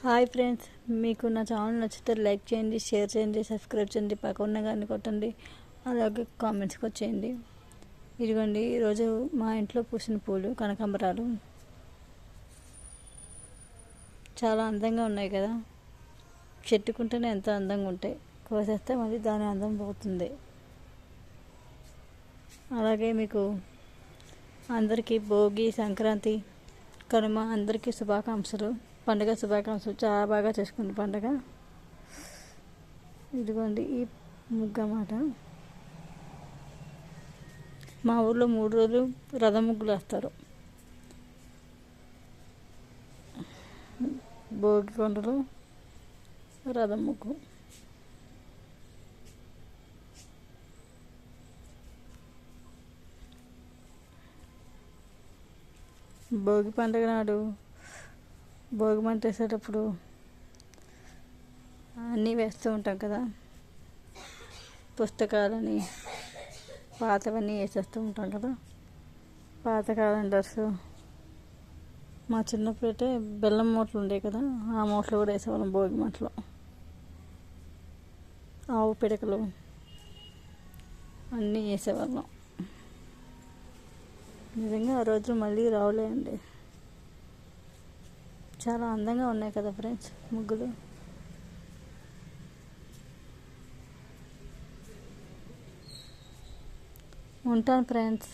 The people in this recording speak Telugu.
హాయ్ ఫ్రెండ్స్, మీకు నా ఛానల్ నచ్చితే లైక్ చేయండి, షేర్ చేయండి, సబ్స్క్రైబ్ చేయండి, పక్కన కానీ కొట్టండి, అలాగే కామెంట్స్కి వచ్చేయండి. ఇదిగోండి, ఈరోజు మా ఇంట్లో పూసిన పూలు కనకాంబరాలు చాలా అందంగా ఉన్నాయి కదా. చెట్టుకుంటేనే ఎంతో అందంగా ఉంటాయి, కోసేస్తే మళ్ళీ దాని అందం పోతుంది. అలాగే మీకు అందరికీ భోగి, సంక్రాంతి, కనుమ అందరికీ శుభాకాంక్షలు. పండుగ శుభాకాంక్షలు. చాలా బాగా చేసుకుంది పండుగ. ఇదిగోండి ఈ ముగ్గు అన్నమాట. మా ఊర్లో 3 రోజులు రథం ముగ్గులు వేస్తారు. భోగి కొండలు, రథం ముగ్గు. భోగి పండుగ నాడు భోగి మంట వేసేటప్పుడు అన్నీ వేస్తూ ఉంటాం కదా. పుస్తకాలని పాతవన్నీ వేసేస్తూ ఉంటాం కదా. పాత క్యాలెండర్స్, మా చిన్నప్పుడైతే బెల్లం మూటలు ఉండేవి కదా, ఆ మూటలు కూడా వేసేవాళ్ళం భోగి మంటలో. ఆవు పిడకలు అన్నీ వేసేవాళ్ళం. నిజంగా ఆ రోజులు మళ్ళీ రావులేండి. చాలా అందంగా ఉన్నాయి కదా ఫ్రెండ్స్ ముగ్గులు. ఉంటాను ఫ్రెండ్స్.